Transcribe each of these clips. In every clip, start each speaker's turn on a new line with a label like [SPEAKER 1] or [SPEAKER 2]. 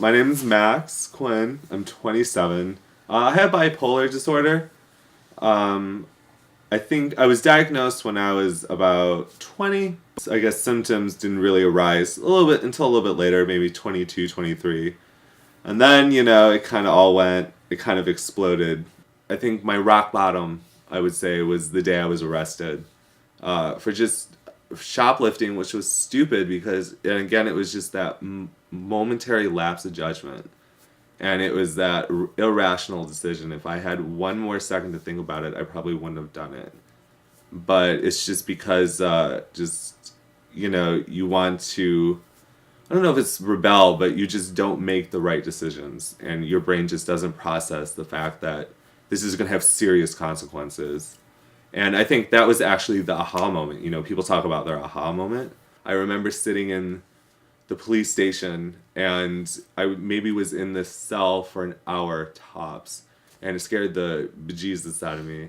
[SPEAKER 1] My name is Max Quinn. I'm 27. I have bipolar disorder. Um, I think I was diagnosed when I was about 20. So I guess symptoms didn't really arise until a little bit later, maybe 22, 23. And then, it kind of it kind of exploded. I think my rock bottom, I would say, was the day I was arrested for just shoplifting, which was stupid because, and again, it was just that momentary lapse of judgment. And it was that irrational decision. If I had one more second to think about it, I probably wouldn't have done it. But it's just because, you want to, I don't know if it's rebel, but you just don't make the right decisions. And your brain just doesn't process the fact that this is going to have serious consequences. And I think that was actually the aha moment. People talk about their aha moment. I remember sitting in the police station and I maybe was in this cell for an hour tops, and it scared the bejesus out of me.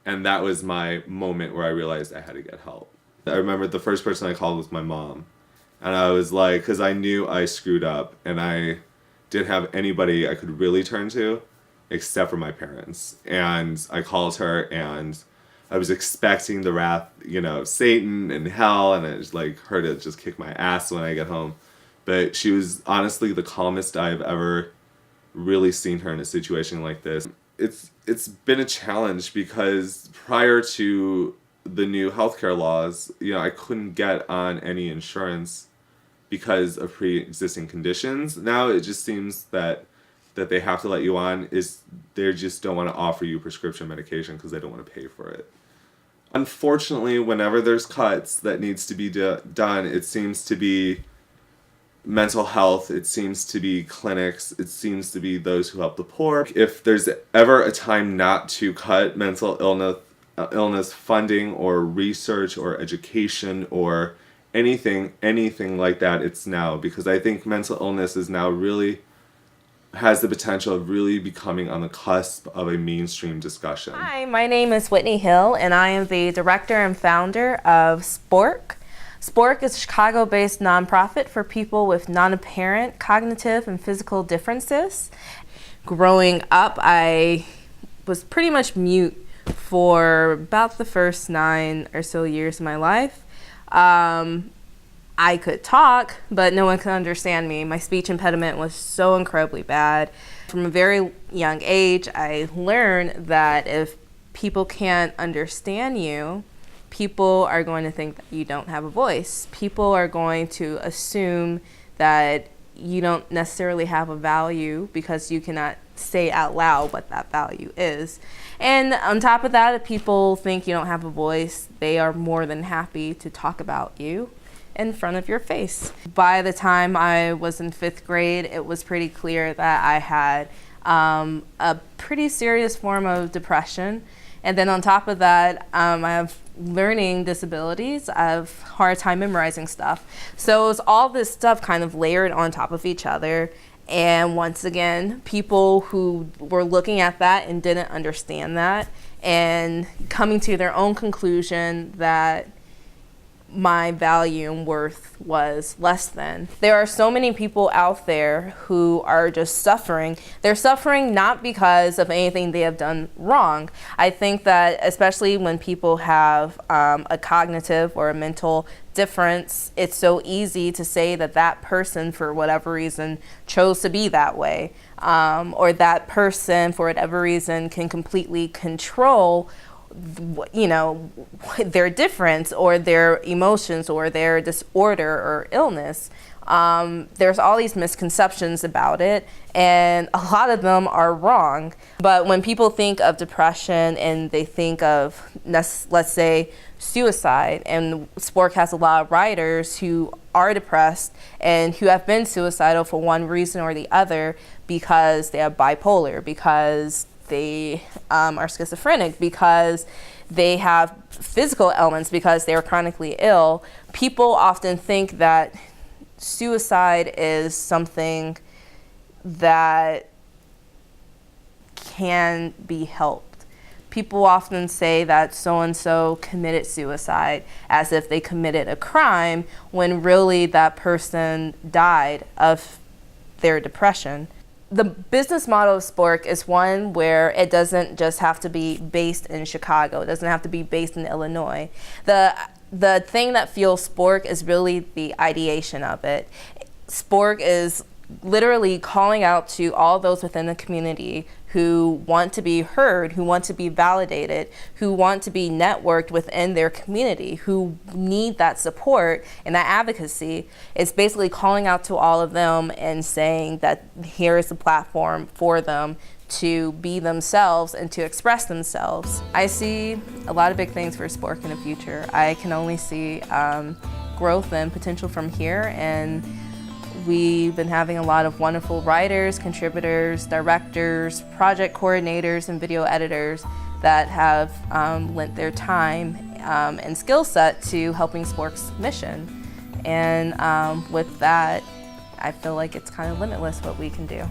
[SPEAKER 1] And that was my moment where I realized I had to get help. I remember the first person I called was my mom. And I was like, because I knew I screwed up and I didn't have anybody I could really turn to except for my parents. And I called her and I was expecting the wrath, of Satan and hell, and I just her to just kick my ass when I get home. But she was honestly the calmest I've ever really seen her in a situation like this. It's been a challenge because prior to the new healthcare laws, I couldn't get on any insurance because of pre-existing conditions. Now it just seems that they have to let you on is they just don't want to offer you prescription medication because they don't want to pay for it. Unfortunately, whenever there's cuts that needs to be done, it seems to be mental health, it seems to be clinics, it seems to be those who help the poor. If there's ever a time not to cut mental illness funding or research or education or anything like that, it's now, because I think mental illness is now really has the potential of really becoming on the cusp of a mainstream discussion.
[SPEAKER 2] Hi, my name is Whitney Hill, and I am the director and founder of SPORK. SPORK is a Chicago-based nonprofit for people with non-apparent cognitive and physical differences. Growing up, I was pretty much mute for about the first 9 or so years of my life. I could talk, but no one could understand me. My speech impediment was so incredibly bad. From a very young age, I learned that if people can't understand you, people are going to think that you don't have a voice. People are going to assume that you don't necessarily have a value because you cannot say out loud what that value is. And on top of that, if people think you don't have a voice, they are more than happy to talk about you in front of your face. By the time I was in 5th grade, it was pretty clear that I had a pretty serious form of depression. And then on top of that, I have learning disabilities. I have a hard time memorizing stuff. So it was all this stuff kind of layered on top of each other. And once again, people who were looking at that and didn't understand that and coming to their own conclusion that my value and worth was less than. There are so many people out there who are just suffering. They're suffering not because of anything they have done wrong. I think that especially when people have a cognitive or a mental difference, it's so easy to say that that person, for whatever reason, chose to be that way. Or that person, for whatever reason, can completely control their difference or their emotions or their disorder or illness. There's all these misconceptions about it, and a lot of them are wrong. But when people think of depression and they think of, let's say, suicide, and SPORK has a lot of writers who are depressed and who have been suicidal for one reason or the other because they have bipolar, because they are schizophrenic, because they have physical ailments, because they are chronically ill. People often think that suicide is something that can be helped. People often say that so-and-so committed suicide as if they committed a crime, when really that person died of their depression. The business model of Spork is one where it doesn't just have to be based in Chicago. It doesn't have to be based in Illinois. The thing that fuels Spork is really the ideation of it. Spork is literally calling out to all those within the community who want to be heard, who want to be validated, who want to be networked within their community, who need that support and that advocacy. It's basically calling out to all of them and saying that here is the platform for them to be themselves and to express themselves. I see a lot of big things for Spork in the future. I can only see growth and potential from here, and we've been having a lot of wonderful writers, contributors, directors, project coordinators, and video editors that have lent their time and skill set to helping Spork's mission. And with that, I feel like it's kind of limitless what we can do.